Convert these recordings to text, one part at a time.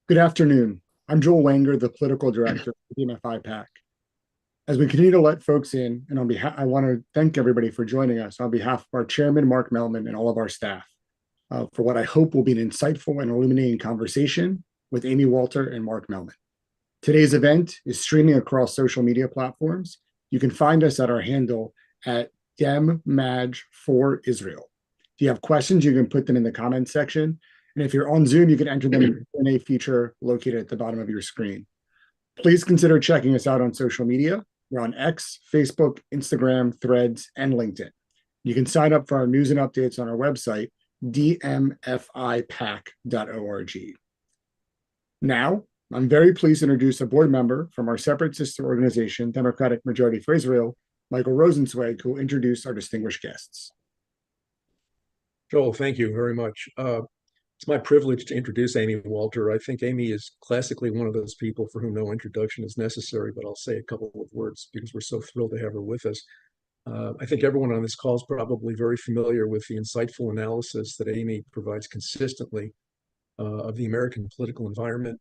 Good afternoon. I'm Joel Wenger, the political director for DMFI PAC. As we continue to let folks in, and on behalf, I want to thank everybody for joining us on behalf of our chairman, Mark Mellman, and all of our staff for what I hope will be an insightful and illuminating conversation with Amy Walter and Mark Mellman. Today's event is streaming across social media platforms. You can find us at our handle at DemMaj4Israel. If you have questions, you can put them in the comments section. And if you're on Zoom, you can enter them in the Q&A feature located at the bottom of your screen. Please consider checking us out on social media. We're on X, Facebook, Instagram, Threads, and LinkedIn. You can sign up for our news and updates on our website, dmfipac.org. Now, I'm very pleased to introduce a board member from our separate sister organization, Democratic Majority for Israel, Michael Rosenzweig, who will introduce our distinguished guests. Joel, thank you very much. It's my privilege to introduce Amy Walter. I think Amy is classically one of those people for whom no introduction is necessary, but I'll say a couple of words because we're so thrilled to have her with us. I think everyone on this call is probably very familiar with the insightful analysis that Amy provides consistently of the American political environment.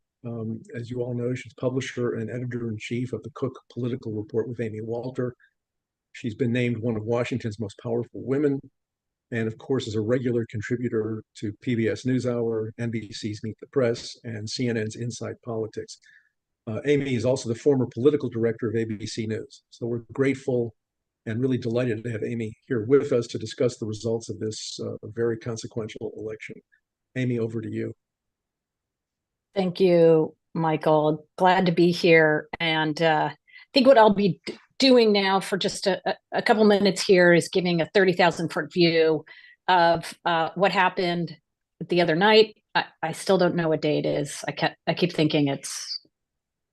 As you all know, she's publisher and editor-in-chief of the Cook Political Report with Amy Walter. She's been named one of Washington's most powerful women, and of course is a regular contributor to PBS NewsHour, NBC's Meet the Press, and CNN's Inside Politics. Amy is also the former political director of ABC News. So we're grateful and really delighted to have Amy here with us to discuss the results of this very consequential election. Amy, over to you. Thank you, Michael. Glad to be here. And I think what I'll be doing now for just a couple minutes here is giving a 30,000-foot view of what happened the other night. I still don't know what day it is. I keep thinking it's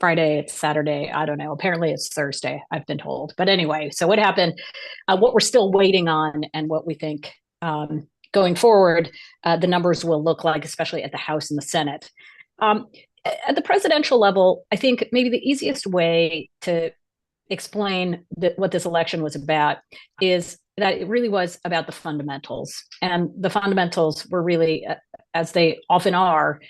Friday, it's Saturday. I don't know. Apparently it's Thursday, I've been told. But anyway, so what happened, what we're still waiting on, and what we think going forward, the numbers will look like, especially at the House and the Senate. At the presidential level, I think maybe the easiest way to explain what this election was about is that it really was about the fundamentals. And the fundamentals were really, as they often are,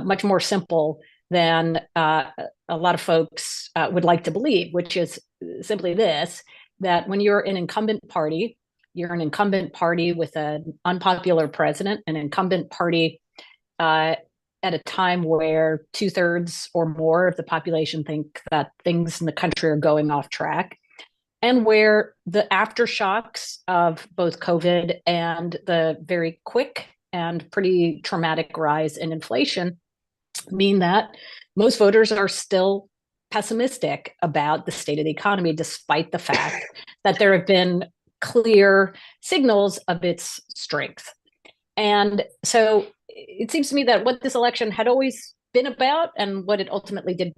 much more simple than a lot of folks would like to believe, which is simply this, that when you're an incumbent party, you're an incumbent party with an unpopular president, an incumbent party at a time where 2/3 or more of the population think that things in the country are going off track, and where the aftershocks of both COVID and the very quick and pretty traumatic rise in inflation mean that most voters are still pessimistic about the state of the economy, despite the fact that there have been clear signals of its strength. And so it seems to me that what this election had always been about, and what it ultimately did,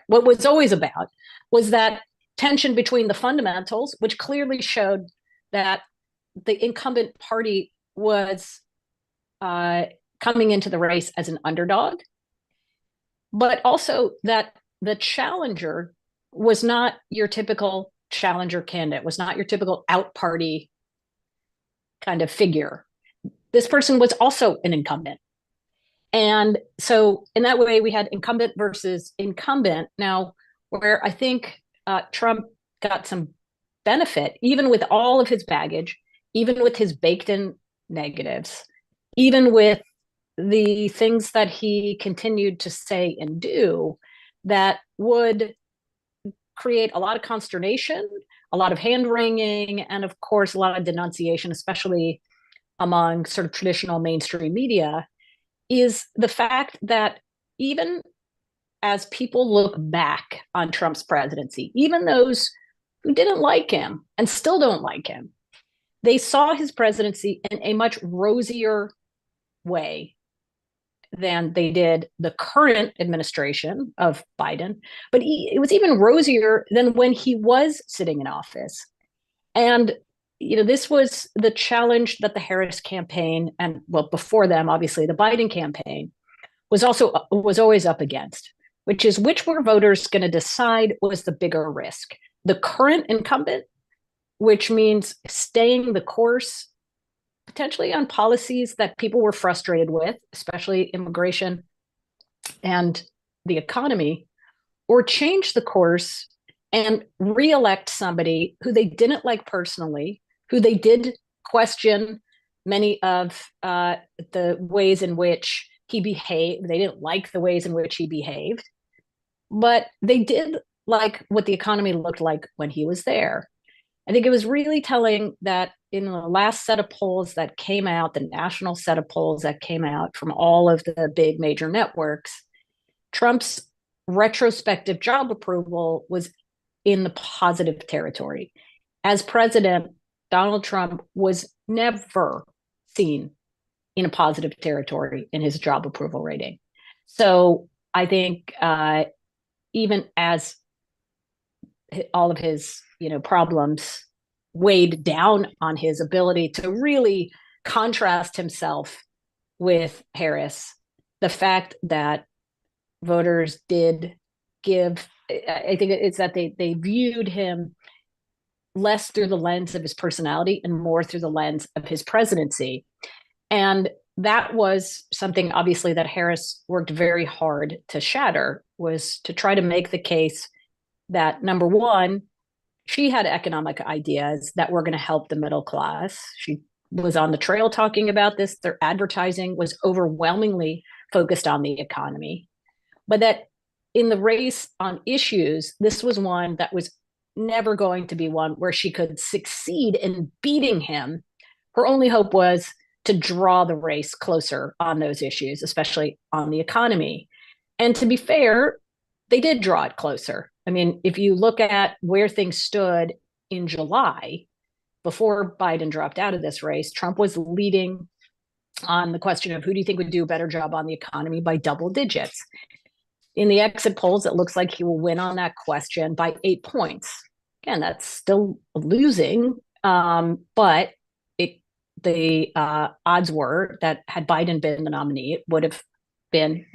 what was always about was that tension between the fundamentals, which clearly showed that the incumbent party was coming into the race as an underdog, but also that the challenger was not your typical challenger candidate, was not your typical out-party kind of figure. This person was also an incumbent. And so in that way, we had incumbent versus incumbent. Now, where I think Trump got some benefit, even with all of his baggage, even with his baked-in negatives, even with the things that he continued to say and do that would create a lot of consternation, a lot of hand-wringing, and of course, a lot of denunciation, especially among sort of traditional mainstream media, is the fact that even as people look back on Trump's presidency, even those who didn't like him and still don't like him, they saw his presidency in a much rosier way than they did the current administration of Biden. But it was even rosier than when he was sitting in office. And this was the challenge that the Harris campaign, and well, before them, obviously, the Biden campaign was always up against, which is which were voters going to decide was the bigger risk. The current incumbent, which means staying the course, potentially on policies that people were frustrated with, especially immigration and the economy, or change the course and reelect somebody who they didn't like personally, who they did question many of the ways in which he behaved. They didn't like the ways in which he behaved, but they did like what the economy looked like when he was there. I think it was really telling that in the last set of polls that came out, the national set of polls that came out from all of the big major networks, Trump's retrospective job approval was in the positive territory. As president, Donald Trump was never seen in a positive territory in his job approval rating. So I think even as all of his problems weighed down on his ability to really contrast himself with Harris, the fact that voters did give, I think it's that they viewed him less through the lens of his personality and more through the lens of his presidency. And that was something obviously that Harris worked very hard to shatter, was to try to make the case that, number one, she had economic ideas that were going to help the middle class. She was on the trail talking about this. Their advertising was overwhelmingly focused on the economy. But that in the race on issues, this was one that was never going to be one where she could succeed in beating him. Her only hope was to draw the race closer on those issues, especially on the economy. And to be fair, they did draw it closer. I mean, if you look at where things stood in July, before Biden dropped out of this race, Trump was leading on the question of who do you think would do a better job on the economy by double digits. In the exit polls, it looks like he will win on that question by 8 points. Again, that's still losing, but the odds were that had Biden been the nominee, it would have been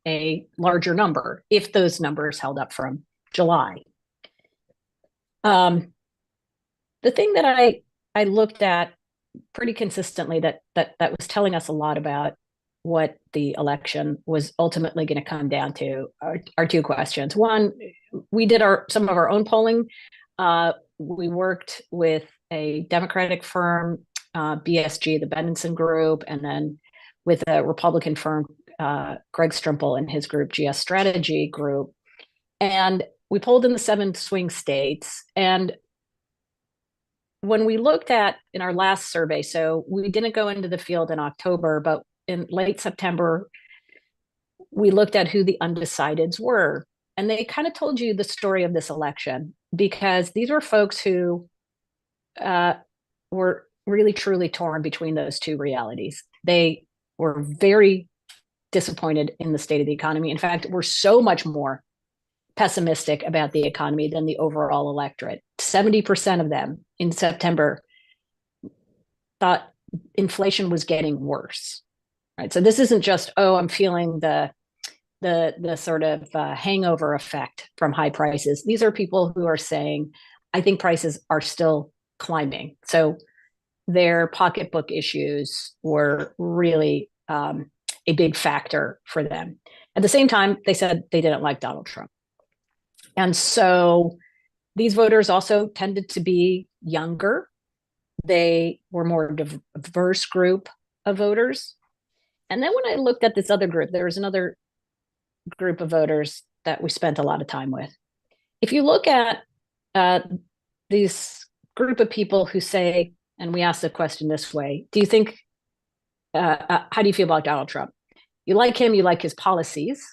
a larger number if those numbers held up from July. The thing that I looked at pretty consistently that was telling us a lot about what the election was ultimately going to come down to are two questions. One, we did some of our own polling. We worked with a Democratic firm, BSG, the Benenson Group, and then with a Republican firm, Greg Strimple and his group, GS Strategy Group. And we polled in the 7 swing states. And when we looked at in our last survey, so we didn't go into the field in October, but in late September, we looked at who the undecideds were. And they kind of told you the story of this election, because these were folks who were really truly torn between those two realities. They were very disappointed in the state of the economy. In fact, we're so much more pessimistic about the economy than the overall electorate. 70% of them in September thought inflation was getting worse. Right. So this isn't just, oh, I'm feeling the sort of hangover effect from high prices. These are people who are saying, I think prices are still climbing. So their pocketbook issues were really a big factor for them. At the same time, they said they didn't like Donald Trump. And so these voters also tended to be younger. They were more diverse group of voters. And then when I looked at this other group, there was another group of voters that we spent a lot of time with. If you look at this group of people who say, and we asked the question this way, do you think, how do you feel about Donald Trump? You like him, you like his policies.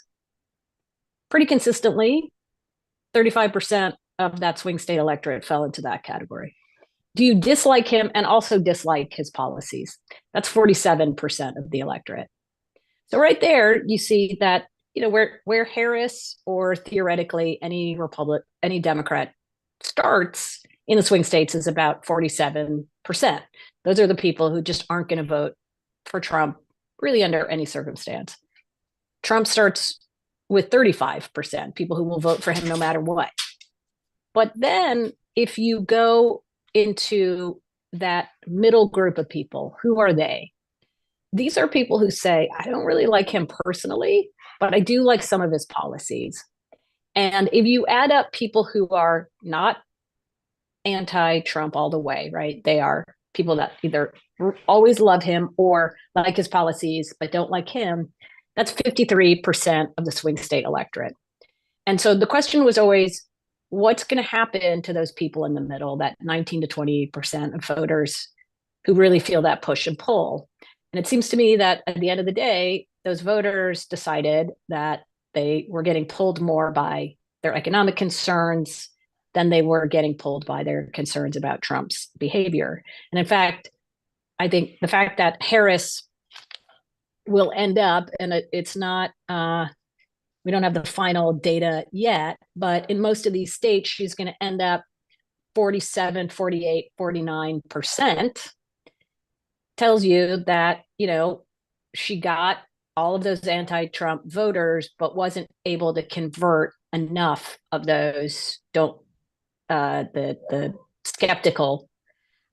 Pretty consistently, 35% of that swing state electorate fell into that category. Do you dislike him and also dislike his policies? That's 47% of the electorate. So right there, you see that, where Harris or theoretically any Democrat starts in the swing states is about 47%. Those are the people who just aren't going to vote for Trump really under any circumstance. Trump starts with 35%, people who will vote for him no matter what. But then if you go into that middle group of people, who are they? These are people who say, I don't really like him personally, but I do like some of his policies. And if you add up people who are not anti-Trump all the way, right? They are people that either always love him or like his policies, but don't like him. That's 53% of the swing state electorate. And so the question was always, what's going to happen to those people in the middle, that 19 to 28% of voters who really feel that push and pull? And it seems to me that at the end of the day, those voters decided that they were getting pulled more by their economic concerns than they were getting pulled by their concerns about Trump's behavior. And in fact, I think the fact that Harris will end up, and it's not, we don't have the final data yet, but in most of these states, she's going to end up 47, 48, 49%, tells you that, she got all of those anti-Trump voters, but wasn't able to convert enough of those the skeptical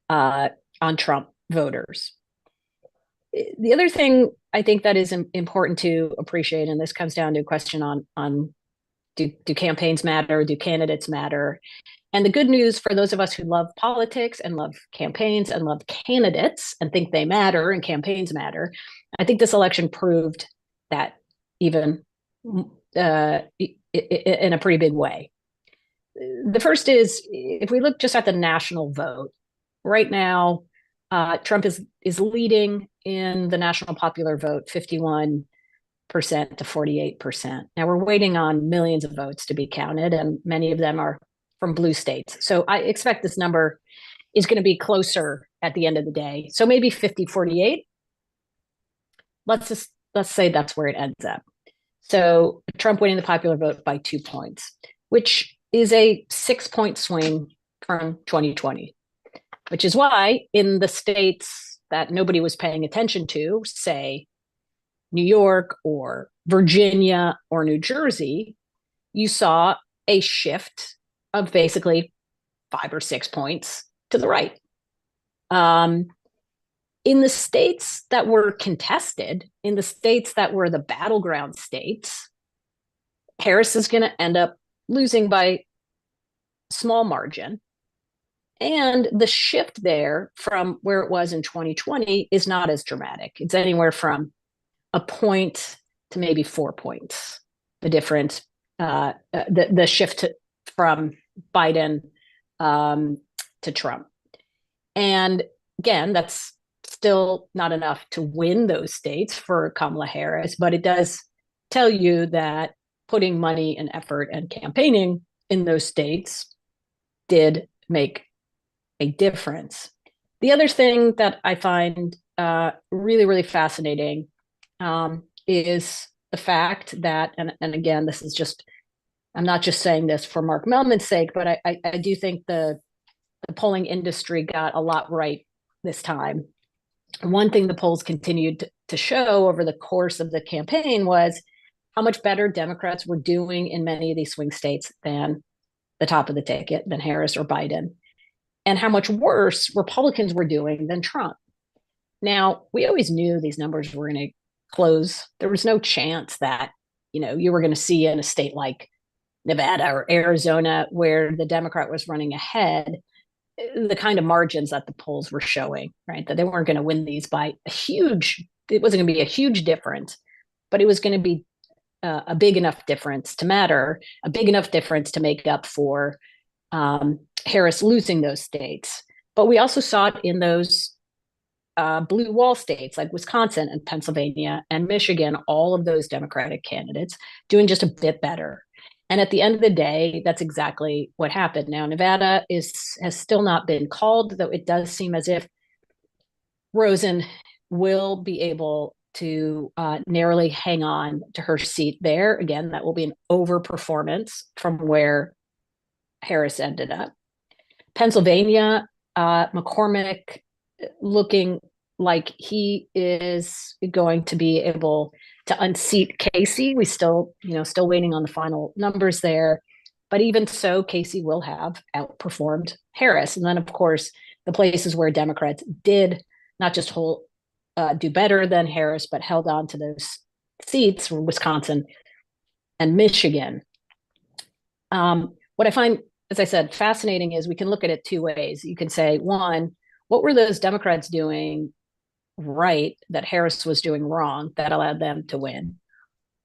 on Trump voters. The other thing I think that is important to appreciate, and this comes down to a question on do campaigns matter? Do candidates matter? And the good news for those of us who love politics and love campaigns and love candidates and think they matter and campaigns matter, I think this election proved that even in a pretty big way. The first is, if we look just at the national vote, right now, Trump is leading in the national popular vote 51% to 48%. Now we're waiting on millions of votes to be counted, and many of them are from blue states. So I expect this number is going to be closer at the end of the day. So maybe 50-48. Let's say that's where it ends up. So Trump winning the popular vote by 2 points, which is a 6-point swing from 2020, which is why in the states that nobody was paying attention to, say New York or Virginia or New Jersey, you saw a shift of basically 5 or 6 points to the right. In the states that were contested, in the states that were the battleground states, Harris is going to end up losing by small margin. And the shift there from where it was in 2020 is not as dramatic. It's anywhere from a point to maybe 4 points, the difference, the shift from Biden to Trump. And again, that's still not enough to win those states for Kamala Harris, but it does tell you that putting money and effort and campaigning in those states did make a difference. The other thing that I find really, really fascinating is the fact that, and again, this is just, I'm not just saying this for Mark Mellman's sake, but I do think the polling industry got a lot right this time. One thing the polls continued to show over the course of the campaign was how much better Democrats were doing in many of these swing states than the top of the ticket, than Harris or Biden, and how much worse Republicans were doing than Trump. Now, we always knew these numbers were going to close. There was no chance that, you were going to see in a state like Nevada or Arizona, where the Democrat was running ahead, the kind of margins that the polls were showing, right? That they weren't going to win these by it wasn't going to be a huge difference, but it was going to be a big enough difference to matter, a big enough difference to make up for Harris losing those states. But we also saw it in those blue wall states like Wisconsin and Pennsylvania and Michigan, all of those Democratic candidates doing just a bit better. And at the end of the day, that's exactly what happened. Now, Nevada has still not been called, though it does seem as if Rosen will be able to narrowly hang on to her seat there. Again, that will be an overperformance from where Harris ended up. Pennsylvania, McCormick looking like he is going to be able to unseat Casey. We still waiting on the final numbers there. But even so, Casey will have outperformed Harris. And then, of course, the places where Democrats did not just do better than Harris, but held on to those seats were Wisconsin and Michigan. What I find, as I said, fascinating is we can look at it two ways. You can say, one, what were those Democrats doing right that Harris was doing wrong that allowed them to win?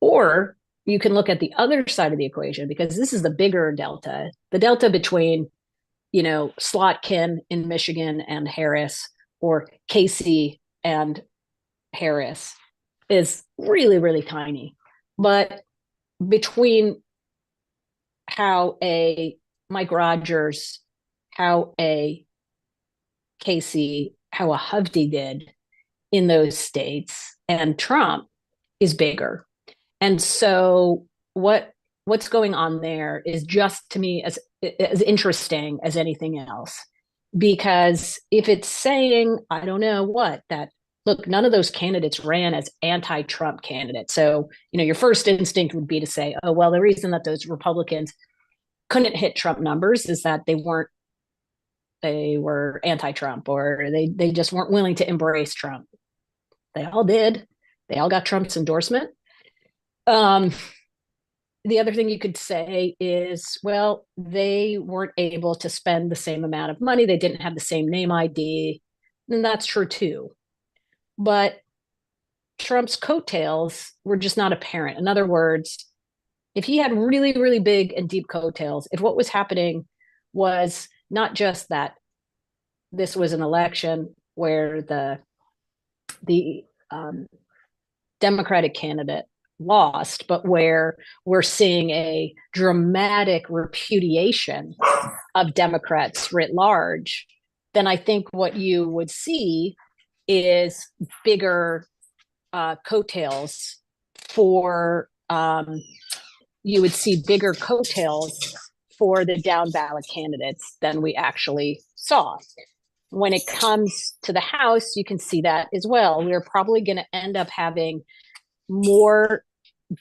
Or you can look at the other side of the equation, because this is the bigger delta, the delta between, Slotkin in Michigan and Harris, or Casey and Harris, is really, really tiny. But between how a Mike Rogers, how a Casey, how a Hovde did in those states, and Trump is bigger. And so what's going on there is just, to me, as interesting as anything else. Because if it's saying, I don't know what, that look, none of those candidates ran as anti-Trump candidates. So, your first instinct would be to say, oh, well, the reason that those Republicans couldn't hit Trump numbers is that they were anti-Trump, or they just weren't willing to embrace Trump. They all did. They all got Trump's endorsement. The other thing you could say is, well, they weren't able to spend the same amount of money. They didn't have the same name ID. And that's true too. But Trump's coattails were just not apparent. In other words, if he had really, really big and deep coattails, if what was happening was not just that this was an election where the Democratic candidate lost, but where we're seeing a dramatic repudiation of Democrats writ large, then I think what you would see is bigger coattails for you would see bigger coattails for the down ballot candidates than we actually saw. When it comes to the House, you can see that as well. We're probably going to end up having more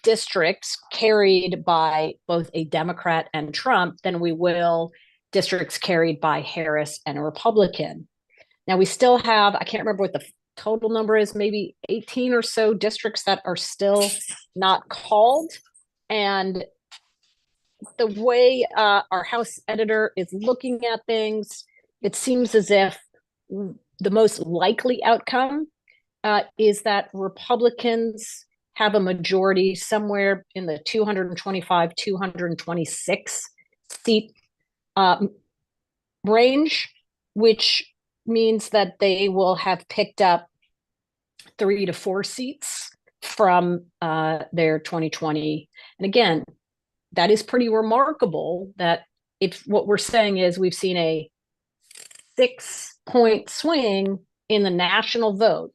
districts carried by both a Democrat and Trump than we will districts carried by Harris and a Republican. Now, we still have, I can't remember what the total number is, maybe 18 or so districts that are still not called. And the way our House editor is looking at things, it seems as if the most likely outcome is that Republicans have a majority somewhere in the 225, 226 seat range, which means that they will have picked up 3 to 4 seats from their 2020. And again, that is pretty remarkable that if what we're saying is we've seen a 6-point swing in the national vote,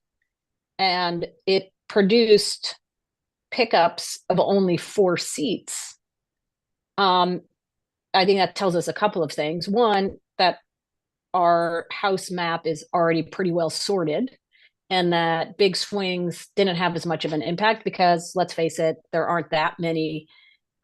and it produced pickups of only 4 seats. I think that tells us a couple of things. One, that our House map is already pretty well sorted, and that big swings didn't have as much of an impact because, let's face it, there aren't that many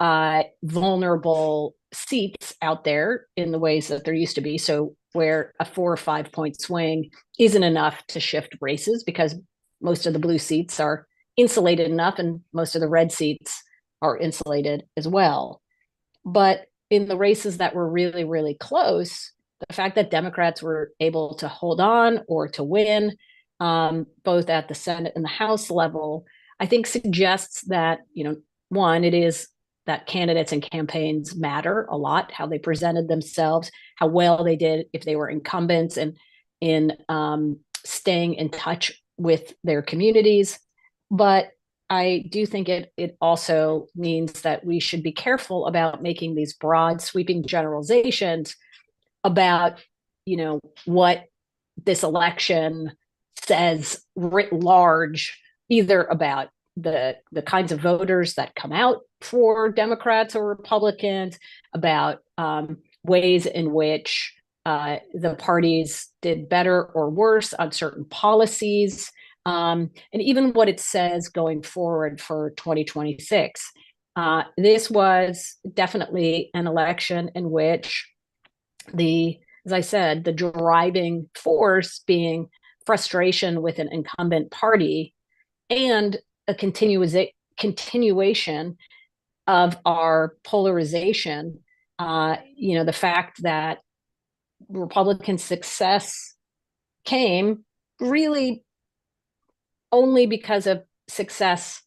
vulnerable seats out there in the ways that there used to be. So where a 4 or 5 point swing isn't enough to shift races, because most of the blue seats are insulated enough and most of the red seats are insulated as well. But in the races that were really, really close, the fact that Democrats were able to hold on or to win, both at the Senate and the House level, I think suggests that, one, it is that candidates and campaigns matter a lot, how they presented themselves, how well they did if they were incumbents, and in staying in touch with their communities. But I do think it also means that we should be careful about making these broad, sweeping generalizations about, what this election says writ large, either about the kinds of voters that come out for Democrats or Republicans, about ways in which the parties did better or worse on certain policies, and even what it says going forward for 2026. This was definitely an election in which as I said, the driving force being frustration with an incumbent party and a continuation of our polarization. The fact that Republican success came really only because of success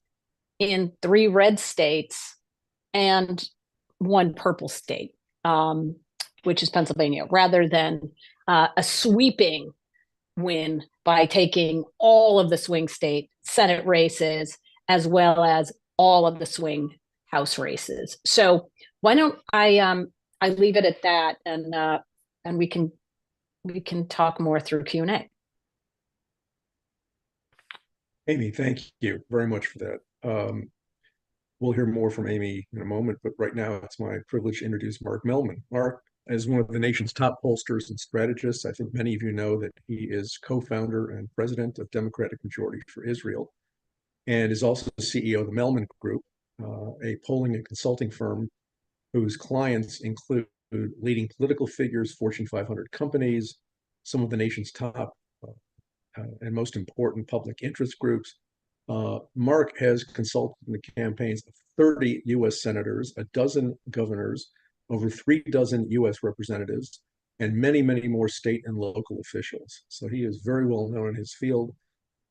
in 3 red states and 1 purple state, which is Pennsylvania, rather than a sweeping win by taking all of the swing state Senate races as well as all of the swing House races. So why don't I leave it at that, and we can talk more through Q&A. Amy, thank you very much for that. We'll hear more from Amy in a moment, but right now it's my privilege to introduce Mark Mellman. Mark is one of the nation's top pollsters and strategists. I think many of you know that he is co-founder and president of Democratic Majority for Israel, and is also the CEO of the Mellman Group, a polling and consulting firm whose clients include leading political figures, Fortune 500 companies, some of the nation's top and most important public interest groups. Mark has consulted in the campaigns of 30 U.S. senators, a dozen governors, over 3 dozen U.S. representatives, and many, many more state and local officials. So he is very well known in his field.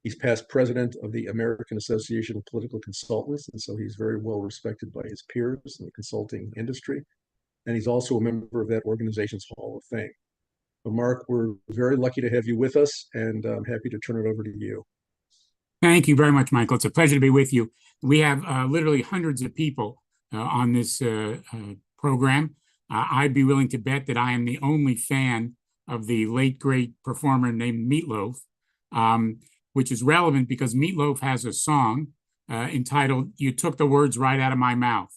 He's past president of the American Association of Political Consultants, and so he's very well respected by his peers in the consulting industry. And he's also a member of that organization's Hall of Fame. But Mark, we're very lucky to have you with us, and I'm happy to turn it over to you. Thank you very much, Michael. It's a pleasure to be with you. We have literally hundreds of people on this program. I'd be willing to bet that I am the only fan of the late, great performer named Meatloaf, which is relevant because Meatloaf has a song entitled, "You Took the Words Right Out of My Mouth."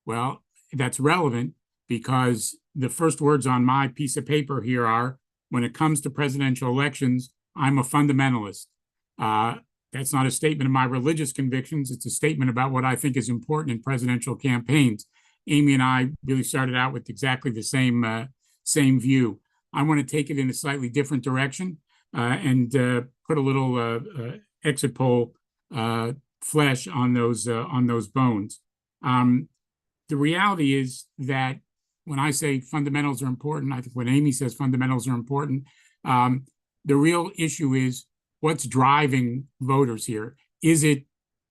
Well, that's relevant because the first words on my piece of paper here are, when it comes to presidential elections, I'm a fundamentalist. That's not a statement of my religious convictions. It's a statement about what I think is important in presidential campaigns. Amy and I really started out with exactly the same view. I want to take it in a slightly different direction and put a little exit poll flesh on those bones. The reality is that when I say fundamentals are important, I think when Amy says fundamentals are important, the real issue is what's driving voters here. Is it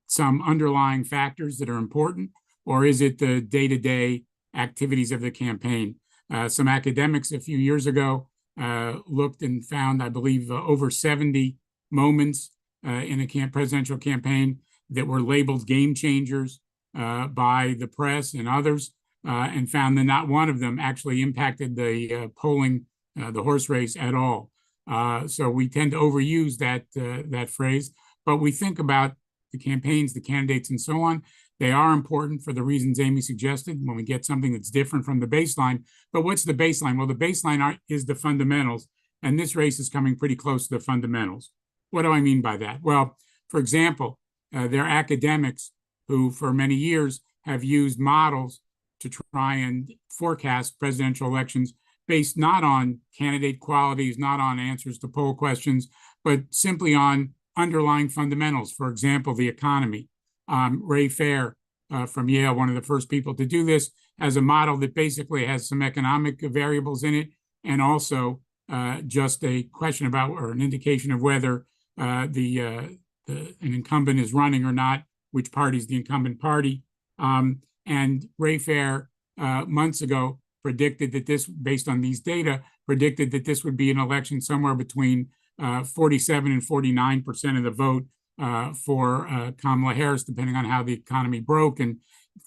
some underlying factors that are important, or is it the day-to-day activities of the campaign? Some academics a few years ago looked and found, I believe, over 70 moments in a presidential campaign that were labeled game changers by the press and others, and found that not one of them actually impacted the polling, the horse race at all. So we tend to overuse that phrase, but we think about the campaigns, the candidates, and so on. They are important for the reasons Amy suggested when we get something that's different from the baseline. But what's the baseline? Well, the baseline is the fundamentals, and this race is coming pretty close to the fundamentals. What do I mean by that? Well, for example, there are academics who for many years have used models to try and forecast presidential elections based not on candidate qualities, not on answers to poll questions, but simply on underlying fundamentals. For example, the economy. Ray Fair from Yale, one of the first people to do this, has a model that basically has some economic variables in it, and also just a question about, or an indication of whether an incumbent is running or not, which party is the incumbent party. And Ray Fair months ago predicted that this, based on these data, predicted that this would be an election somewhere between 47 and 49% of the vote for Kamala Harris, depending on how the economy broke, and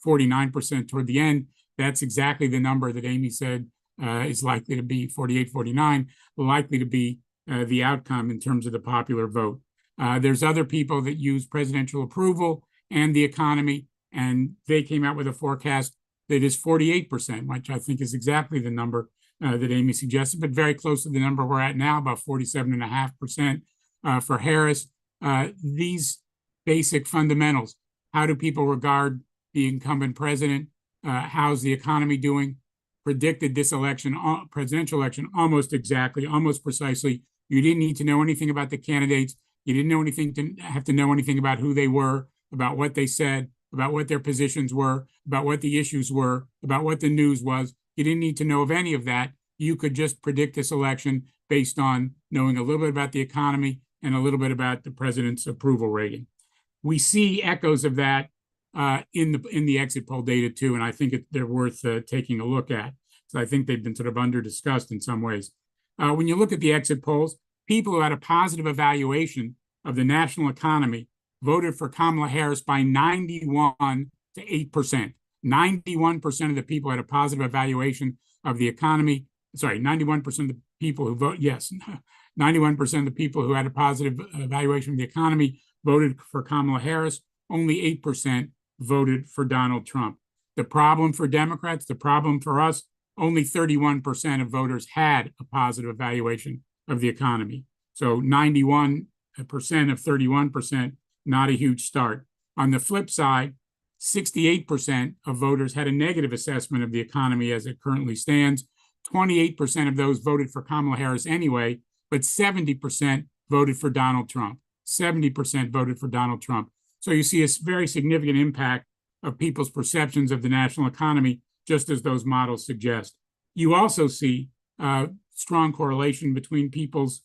49% toward the end. That's exactly the number that Amy said is likely to be 48, 49, likely to be the outcome in terms of the popular vote. There's other people that use presidential approval and the economy, and they came out with a forecast that is 48%, which I think is exactly the number that Amy suggested, but very close to the number we're at now, about 47.5% for Harris. These basic fundamentals, how do people regard the incumbent president? How's the economy doing? Predicted this election, presidential election, almost exactly, almost precisely. You didn't need to know anything about the candidates. You didn't have to know anything about who they were, about what they said, about what their positions were, about what the issues were, about what the news was. You didn't need to know of any of that. You could just predict this election based on knowing a little bit about the economy and a little bit about the president's approval rating. We see echoes of that in the exit poll data too, and I think they're worth taking a look at. So I think they've been sort of under-discussed in some ways. When you look at the exit polls, people who had a positive evaluation of the national economy voted for Kamala Harris by 91 to 8%. 91% of the people had a positive evaluation of the economy. Sorry, 91% of the people who vote, yes, 91% of the people who had a positive evaluation of the economy voted for Kamala Harris. Only 8% voted for Donald Trump. The problem for Democrats, the problem for us, only 31% of voters had a positive evaluation of the economy. So 91% of 31%, not a huge start. On the flip side, 68% of voters had a negative assessment of the economy as it currently stands. 28% of those voted for Kamala Harris anyway, but 70% voted for Donald Trump. 70% voted for Donald Trump. So you see a very significant impact of people's perceptions of the national economy, just as those models suggest. You also see strong correlation between people's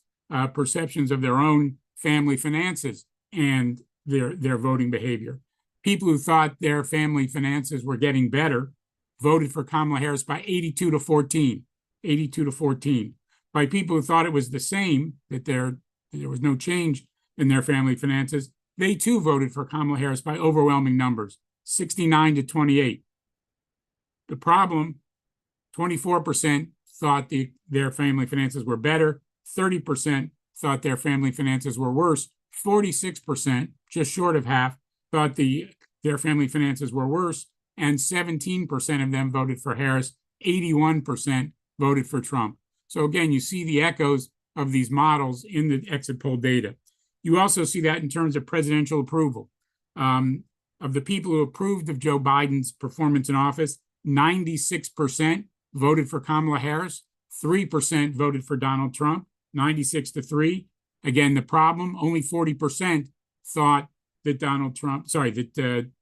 perceptions of their own family finances and their voting behavior. People who thought their family finances were getting better voted for Kamala Harris by 82 to 14. 82 to 14. By people who thought it was the same, that there was no change in their family finances, they too voted for Kamala Harris by overwhelming numbers, 69 to 28. The problem, 24% thought their family finances were better, 30% thought their family finances were worse, 46%, just short of half, thought their family finances were worse, and 17% of them voted for Harris, 81% voted for Trump. So again, you see the echoes of these models in the exit poll data. You also see that in terms of presidential approval. Of the people who approved of Joe Biden's performance in office, 96% voted for Kamala Harris, 3% voted for Donald Trump, 96 to 3. Again, the problem, only 40% thought that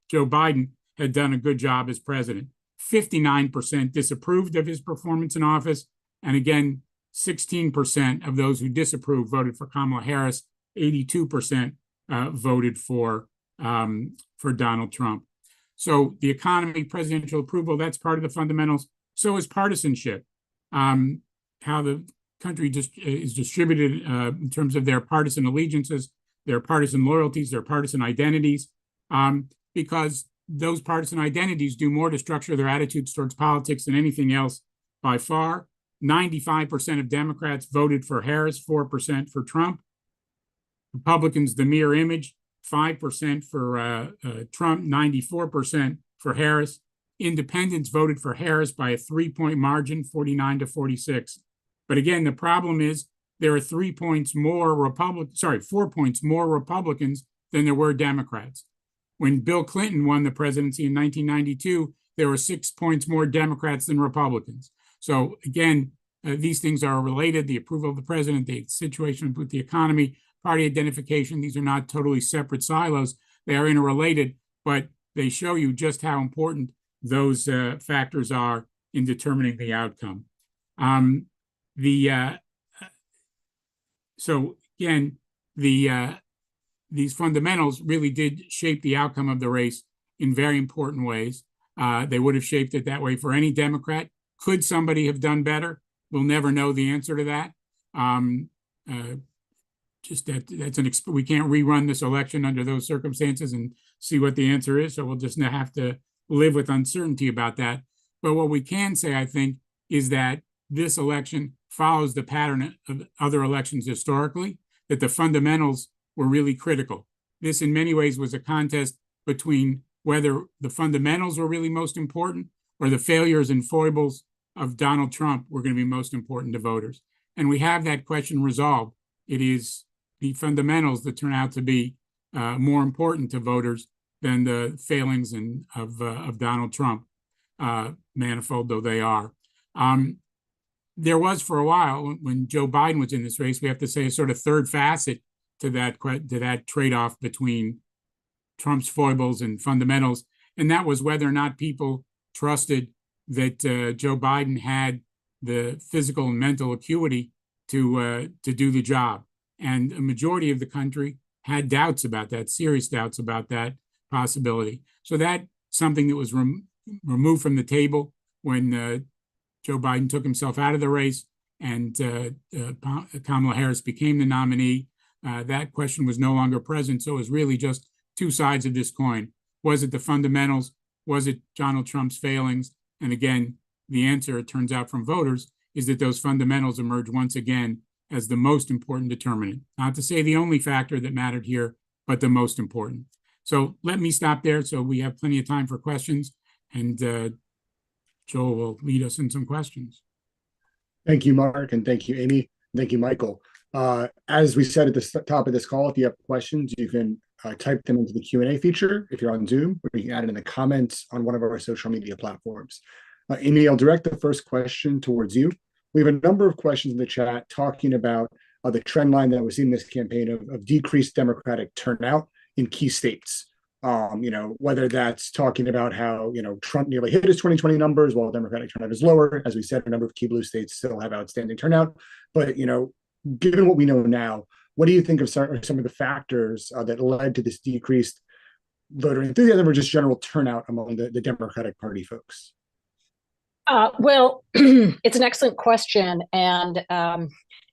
Joe Biden had done a good job as president. 59% disapproved of his performance in office. And again, 16% of those who disapproved voted for Kamala Harris. 82% voted for Donald Trump. So the economy, presidential approval, that's part of the fundamentals. So is partisanship. How the country is distributed in terms of their partisan allegiances, their partisan loyalties, their partisan identities, because those partisan identities do more to structure their attitudes towards politics than anything else by far. 95% of Democrats voted for Harris, 4% for Trump. Republicans, the mirror image, 5% for Trump, 94% for Harris. Independents voted for Harris by a 3-point margin, 49 to 46. But again, the problem is there are 4 points more Republicans than there were Democrats. When Bill Clinton won the presidency in 1992, there were 6 points more Democrats than Republicans. So again, these things are related. The approval of the president, the situation with the economy, party identification, these are not totally separate silos. They are interrelated, but they show you just how important those factors are in determining the outcome. So again, these fundamentals really did shape the outcome of the race in very important ways. They would have shaped it that way for any Democrat. Could somebody have done better? We'll never know the answer to that. We can't rerun this election under those circumstances and see what the answer is. So we'll just have to live with uncertainty about that. But what we can say, I think, is that this election follows the pattern of other elections historically, that the fundamentals were really critical. This, in many ways, was a contest between whether the fundamentals were really most important or the failures and foibles of Donald Trump were going to be most important to voters. And we have that question resolved. It is the fundamentals that turn out to be more important to voters than the failings of Donald Trump, manifold though they are. There was, for a while, when Joe Biden was in this race, we have to say a sort of third facet to that trade-off between Trump's foibles and fundamentals, and that was whether or not people trusted that Joe Biden had the physical and mental acuity to do the job. And a majority of the country had doubts about that, serious doubts about that possibility. So that's something that was removed from the table when Joe Biden took himself out of the race and Kamala Harris became the nominee. That question was no longer present. So it was really just two sides of this coin. Was it the fundamentals? Was it Donald Trump's failings? And again, the answer, it turns out from voters, is that those fundamentals emerge once again as the most important determinant. Not to say the only factor that mattered here, but the most important. So let me stop there so we have plenty of time for questions. And Joel will lead us in some questions. Thank you, Mark, and thank you, Amy. Thank you, Michael. As we said at the top of this call, if you have questions, you can type them into the Q&A feature if you're on Zoom, or you can add it in the comments on one of our social media platforms. Amy, I'll direct the first question towards you. We have a number of questions in the chat talking about the trend line that was in this campaign of decreased Democratic turnout in key states. Whether that's talking about how, Trump nearly hit his 2020 numbers while Democratic turnout is lower. As we said, a number of key blue states still have outstanding turnout. But, given what we know now, what do you think of some of the factors that led to this decreased voter enthusiasm or just general turnout among the Democratic Party folks? Well, it's an excellent question. And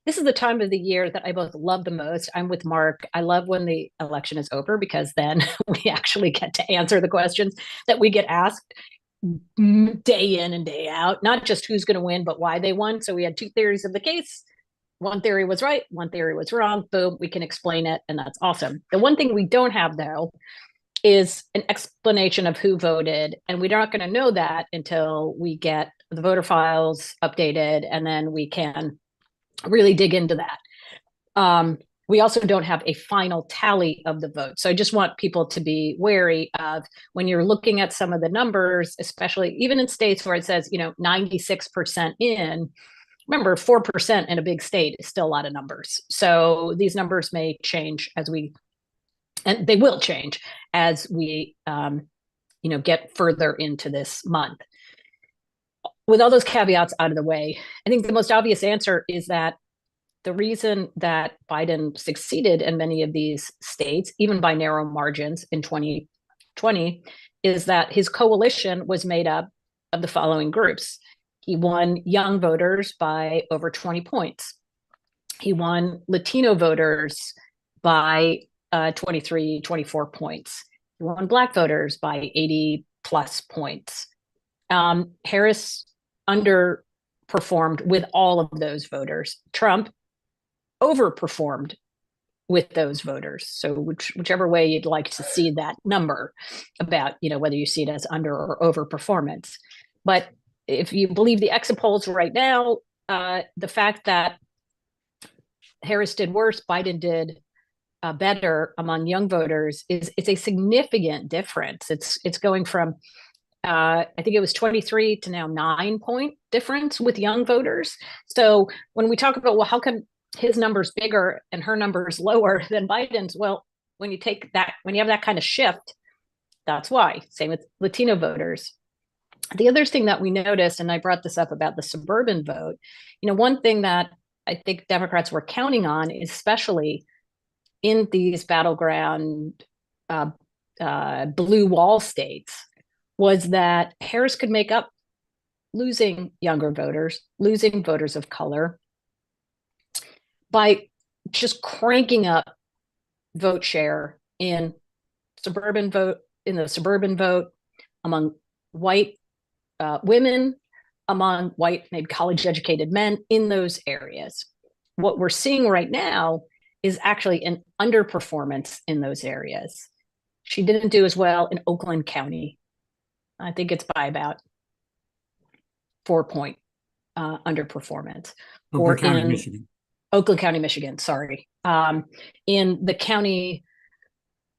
this is the time of the year that I both love the most. I'm with Mark. I love when the election is over because then we actually get to answer the questions that we get asked day in and day out, not just who's going to win, but why they won. So we had two theories of the case. One theory was right, one theory was wrong. Boom, we can explain it, and that's awesome. The one thing we don't have, though, is an explanation of who voted, and we're not going to know that until we get the voter files updated, and then we can really dig into that. We also don't have a final tally of the vote. So I just want people to be wary of when you're looking at some of the numbers, especially even in states where it says, 96% in. Remember, 4% in a big state is still a lot of numbers. So these numbers may change and they will change as we, get further into this month. With all those caveats out of the way, I think the most obvious answer is that the reason that Biden succeeded in many of these states, even by narrow margins in 2020, is that his coalition was made up of the following groups. He won young voters by over 20 points. He won Latino voters by 23, 24 points. He won Black voters by 80 plus points. Harris underperformed with all of those voters. Trump overperformed with those voters. So whichever way you'd like to see that number about, whether you see it as under or over performance. But if you believe the exit polls right now, the fact that Harris did worse, Biden did better among young voters it's a significant difference. It's going from I think it was 23 to now 9-point difference with young voters. So when we talk about, well, how come his number's bigger and her number's lower than Biden's? Well, when you have that kind of shift, that's why. Same with Latino voters. The other thing that we noticed, and I brought this up about the suburban vote, one thing that I think Democrats were counting on, especially in these battleground blue wall states, was that Harris could make up losing younger voters, losing voters of color, by just cranking up vote share in the suburban vote among white women, among white, maybe college-educated men in those areas. What we're seeing right now is actually an underperformance in those areas. She didn't do as well in Oakland County. I think it's by about 4-point underperformance. Oakland County, Michigan. Oakland County, Michigan, sorry. In the county,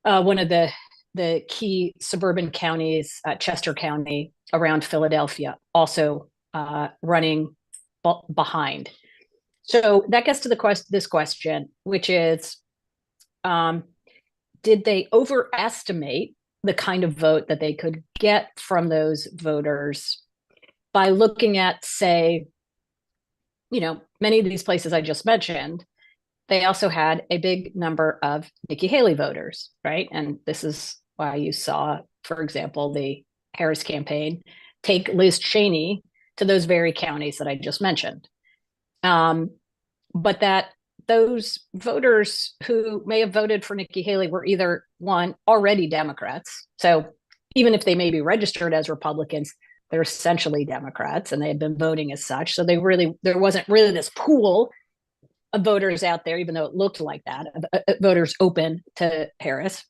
one of the key suburban counties, Chester County, around Philadelphia, also running behind. So that gets to this question, which is, did they overestimate the kind of vote that they could get from those voters by looking at, say, many of these places I just mentioned. They also had a big number of Nikki Haley voters, right? And this is why you saw, for example, the Harris campaign take Liz Cheney to those very counties that I just mentioned. But that those voters who may have voted for Nikki Haley were either, one, already Democrats. So even if they may be registered as Republicans, they're essentially Democrats and they had been voting as such. So there wasn't really this pool of voters out there, even though it looked like that, voters open to Harris.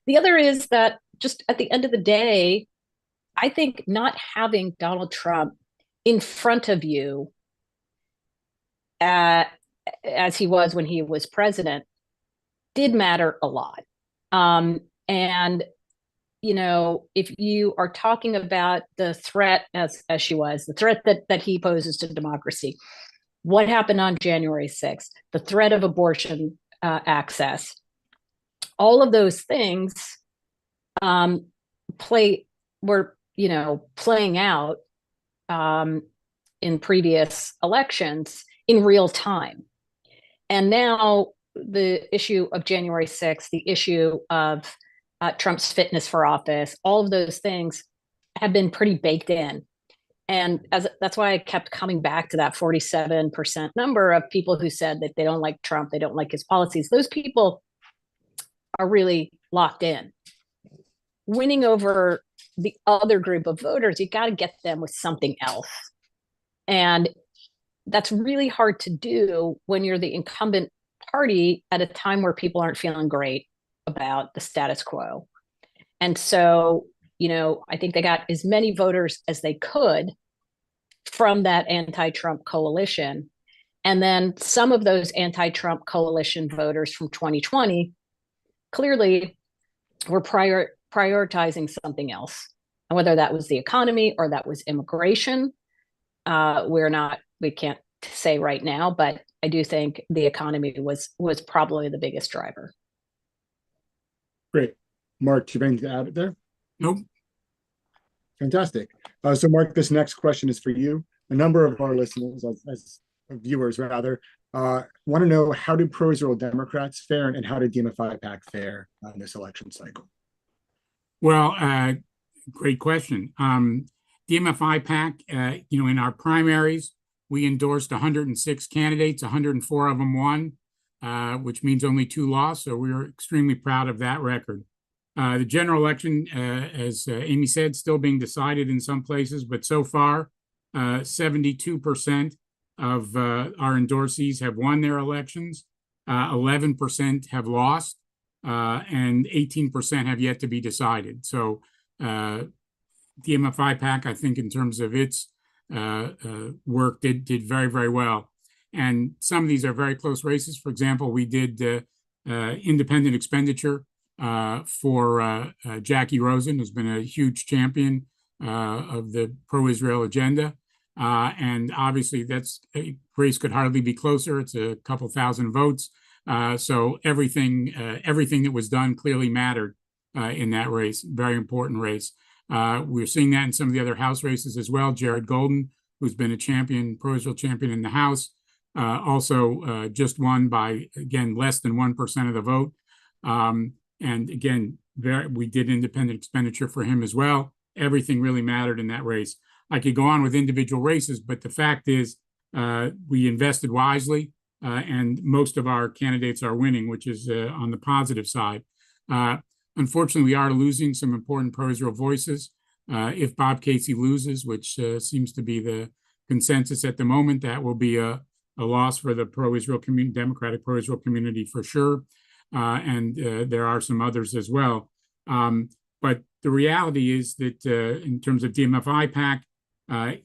The other is that just at the end of the day, I think not having Donald Trump in front of you as he was when he was president did matter a lot. And, if you are talking about the threat as she was, the threat that he poses to democracy, what happened on January 6th, the threat of abortion access, all of those things were playing out in previous elections in real time. And now the issue of January 6th, the issue of Trump's fitness for office, all of those things have been pretty baked in. And that's why I kept coming back to that 47% number of people who said that they don't like Trump, they don't like his policies. Those people are really locked in. Winning over the other group of voters, you got to get them with something else. And that's really hard to do when you're the incumbent party at a time where people aren't feeling great about the status quo. And so, I think they got as many voters as they could from that anti-Trump coalition. And then some of those anti-Trump coalition voters from 2020 clearly were prioritizing something else. And whether that was the economy or that was immigration, we can't say right now, but I do think the economy was probably the biggest driver. Great. Mark, do you have anything to add there? Nope. Fantastic. So Mark, this next question is for you. A number of our listeners, as viewers rather, want to know, how do pro-Israel Democrats fare and how did DMFI PAC fare on this election cycle? Well, great question. DMFI PAC, in our primaries, we endorsed 106 candidates, 104 of them won, which means only 2 lost. So we were extremely proud of that record. The general election, as Amy said, still being decided in some places, but so far, 72% of our endorsees have won their elections, 11% have lost, and 18% have yet to be decided. So DMFI PAC, I think in terms of its work, did very, very well. And some of these are very close races. For example, we did independent expenditure for Jackie Rosen, who's been a huge champion of the pro-Israel agenda. And obviously that's a race could hardly be closer. It's a couple thousand votes. So everything that was done clearly mattered in that race. Very important race. We're seeing that in some of the other House races as well. Jared Golden, who's been a champion, pro-Israel champion in the House, also just won by, again, less than 1% of the vote. And again, we did independent expenditure for him as well. Everything really mattered in that race. I could go on with individual races, but the fact is we invested wisely and most of our candidates are winning, which is on the positive side. Unfortunately, we are losing some important pro-Israel voices. If Bob Casey loses, which seems to be the consensus at the moment, that will be a loss for the pro-Israel community, Democratic pro-Israel community for sure. And there are some others as well. But the reality is that in terms of DMFI PAC, of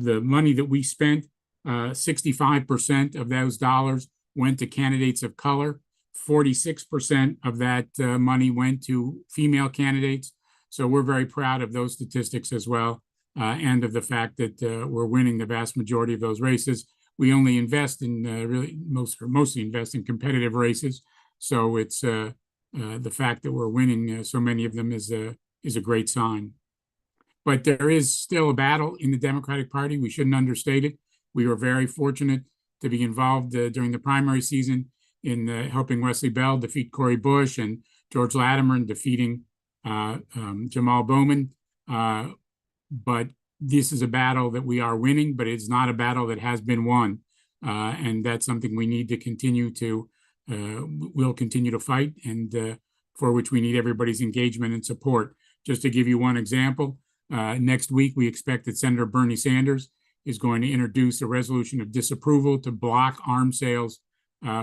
the money that we spent, 65% of those dollars went to candidates of color. 46% of that money went to female candidates. So we're very proud of those statistics as well, and of the fact that we're winning the vast majority of those races. We only invest in mostly invest in competitive races, So it's the fact that we're winning so many of them is a great sign. But there is still a battle in the Democratic Party. We shouldn't understate it. We were very fortunate to be involved during the primary season in helping Wesley Bell defeat Cori Bush and George Latimer in defeating Jamal Bowman. But this is a battle that we are winning, but it's not a battle that has been won. And that's something we need to continue to, we'll continue to fight, and for which we need everybody's engagement and support. Just to give you one example, next week we expect that Senator Bernie Sanders is going to introduce a resolution of disapproval to block arms sales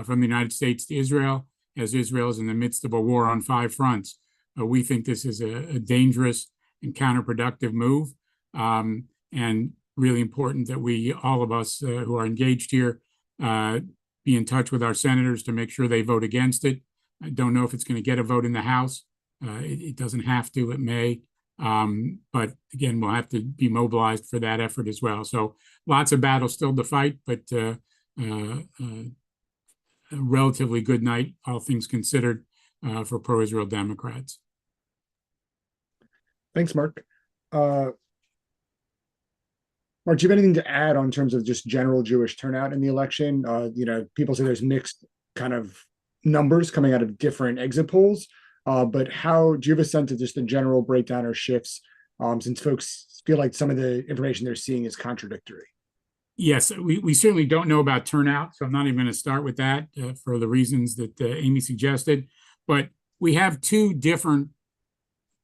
from the United States to Israel, as Israel is in the midst of a war on 5 fronts. We think this is a dangerous and counterproductive move, and really important that we, all of us who are engaged here, be in touch with our senators to make sure they vote against it. I don't know if it's going to get a vote in the House. It doesn't have to, it may. But again, we'll have to be mobilized for that effort as well. So lots of battles still to fight, but a relatively good night, all things considered, for pro-Israel Democrats. Thanks, Mark. Mark, do you have anything to add on terms of just general Jewish turnout in the election? People say there's mixed kind of numbers coming out of different exit polls, but how do you have a sense of just the general breakdown or shifts, since folks feel like some of the information they're seeing is contradictory? Yes, we certainly don't know about turnout, so I'm not even going to start with that for the reasons that Amy suggested. But we have 2 different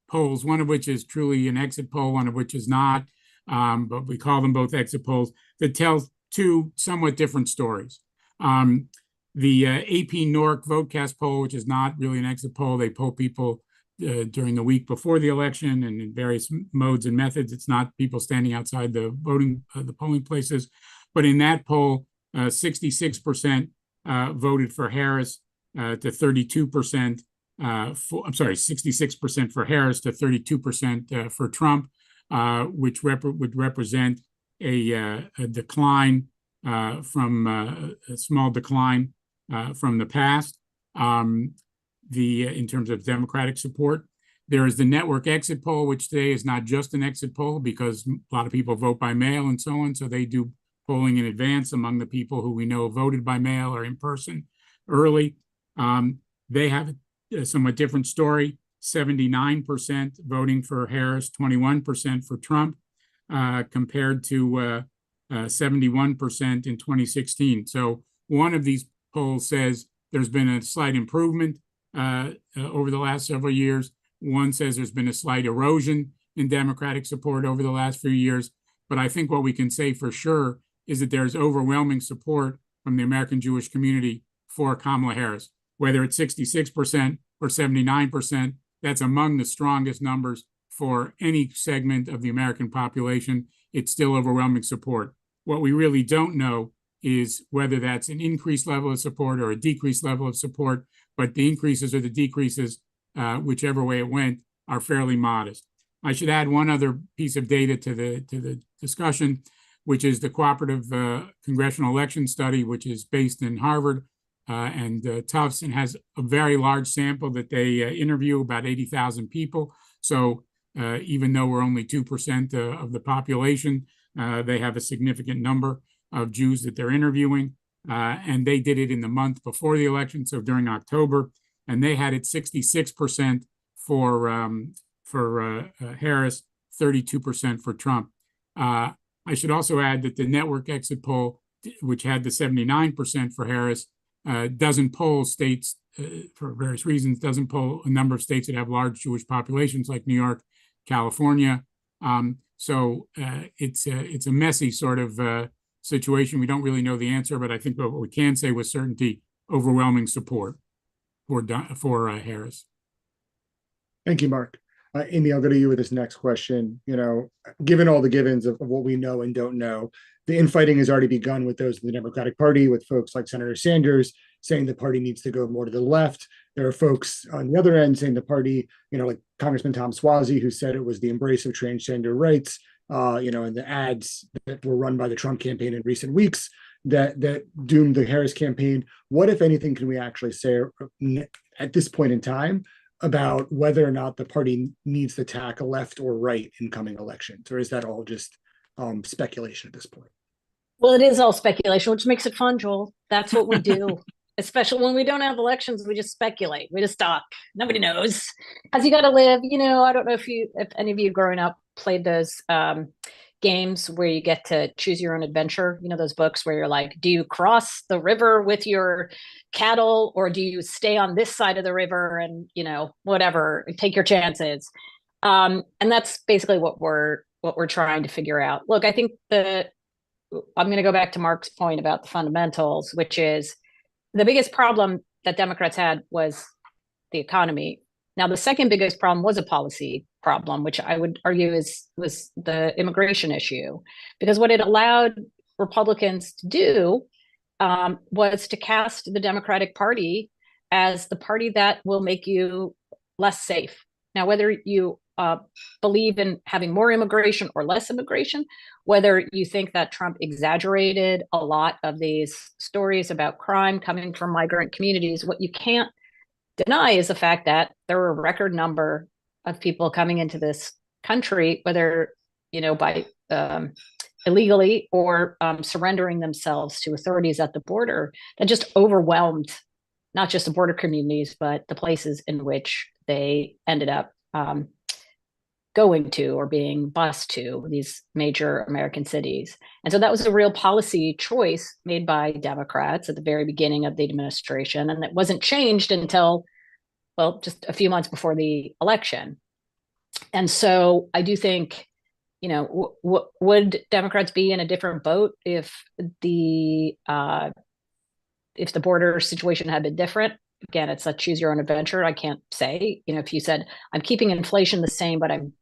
polls, one of which is truly an exit poll, one of which is not. But we call them both exit polls that tell 2 somewhat different stories. The AP NORC VoteCast poll, which is not really an exit poll, they poll people during the week before the election and in various modes and methods. It's not people standing outside the polling places. But in that poll, 66% voted for Harris to 32%. 66% for Harris to 32% for Trump. Which would represent a decline from a small decline from the past. In terms of Democratic support, there is the network exit poll, which today is not just an exit poll because a lot of people vote by mail and so on. So they do polling in advance among the people who we know voted by mail or in person early. They have a somewhat different story. 79% voting for Harris, 21% for Trump, compared to 71% in 2016. So one of these polls says there's been a slight improvement over the last several years. One says there's been a slight erosion in Democratic support over the last few years. But I think what we can say for sure is that there's overwhelming support from the American Jewish community for Kamala Harris, whether it's 66% or 79%. That's among the strongest numbers for any segment of the American population. It's still overwhelming support. What we really don't know is whether that's an increased level of support or a decreased level of support, but the increases or the decreases, whichever way it went, are fairly modest. I should add one other piece of data to the discussion, which is the Cooperative Congressional Election Study, which is based in Harvard and Tufts, and has a very large sample that they interview, about 80,000 people. So even though we're only 2% of the population, they have a significant number of Jews that they're interviewing. And they did it in the month before the election, so during October, and they had it 66% for Harris, 32% for Trump. I should also add that the network exit poll, which had the 79% for Harris, doesn't poll states for various reasons, doesn't poll a number of states that have large Jewish populations like New York, California. So it's a messy sort of situation. We don't really know the answer, but I think what we can say with certainty, overwhelming support for Harris. Thank you, Mark. Amy, I'll go to you with this next question. Given all the givens of what we know and don't know, the infighting has already begun with those in the Democratic Party, with folks like Senator Sanders saying the party needs to go more to the left. There are folks on the other end saying the party, like Congressman Tom Suozzi, who said it was the embrace of transgender rights, and the ads that were run by the Trump campaign in recent weeks that doomed the Harris campaign. What, if anything, can we actually say at this point in time about whether or not the party needs to tackle left or right in coming elections, or is that all just speculation at this point? Well, it is all speculation, which makes it fun, Joel. That's what we do. Especially when we don't have elections, we just speculate. We just talk. Nobody knows. As you got to live, I don't know if any of you growing up played those games where you get to choose your own adventure. Those books where you're like, do you cross the river with your cattle, or do you stay on this side of the river and, whatever, take your chances. And that's basically what we're trying to figure out. Look, I think I'm going to go back to Mark's point about the fundamentals, which is the biggest problem that Democrats had was the economy. Now, the second biggest problem was a policy problem, which I would argue was the immigration issue, because what it allowed Republicans to do was to cast the Democratic Party as the party that will make you less safe. Now, whether you believe in having more immigration or less immigration, whether you think that Trump exaggerated a lot of these stories about crime coming from migrant communities, what you can't deny is the fact that there were a record number of people coming into this country, whether, by illegally or surrendering themselves to authorities at the border, that just overwhelmed not just the border communities, but the places in which they ended up going to or being bused to, these major American cities. And so that was a real policy choice made by Democrats at the very beginning of the administration. And it wasn't changed until, well, just a few months before the election. And so I do think, would Democrats be in a different boat if the border situation had been different? Again, it's a choose your own adventure. I can't say, if you said, I'm keeping inflation the same, but I'm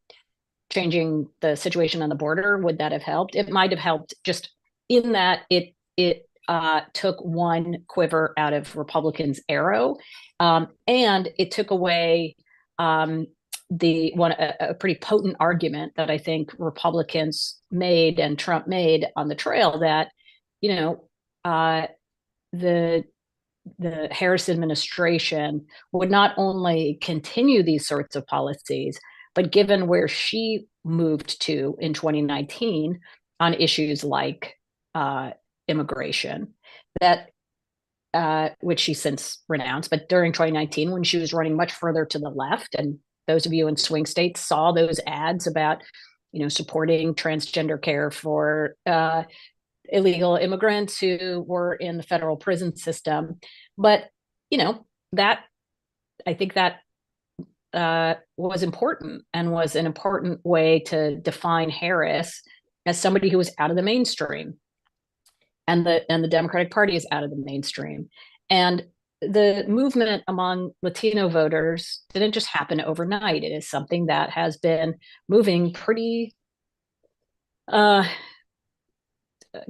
changing the situation on the border, would that have helped? It might have helped, just in that it took one quiver out of Republicans' arrow, and it took away a pretty potent argument that I think Republicans made and Trump made on the trail, that the Harris administration would not only continue these sorts of policies, but given where she moved to in 2019 on issues like immigration, that which she since renounced, but during 2019, when she was running much further to the left, and those of you in swing states saw those ads about, supporting transgender care for illegal immigrants who were in the federal prison system. But, that, I think that was important, and was an important way to define Harris as somebody who was out of the mainstream, and the Democratic Party is out of the mainstream. And the movement among Latino voters didn't just happen overnight. It is something that has been moving pretty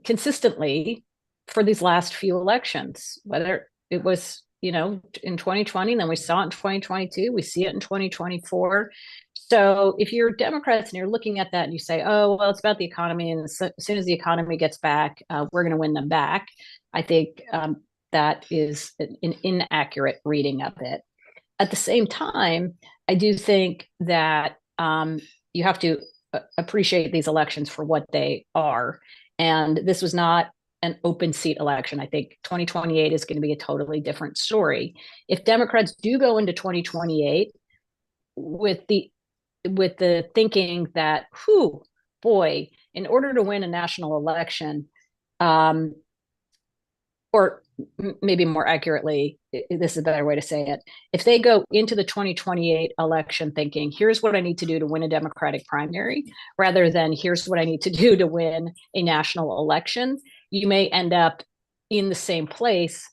consistently for these last few elections, whether it was, in 2020, and then we saw it in 2022, we see it in 2024. So if you're Democrats and you're looking at that and you say, oh, well, it's about the economy, and as soon as the economy gets back, we're going to win them back, I think that is an inaccurate reading of it. At the same time, I do think that you have to appreciate these elections for what they are. And this was not an open seat election. I think 2028 is going to be a totally different story. If Democrats do go into 2028 with the thinking that, boy, in order to win a national election, or maybe more accurately, this is a better way to say it, if they go into the 2028 election thinking, here's what I need to do to win a Democratic primary, rather than here's what I need to do to win a national election, you may end up in the same place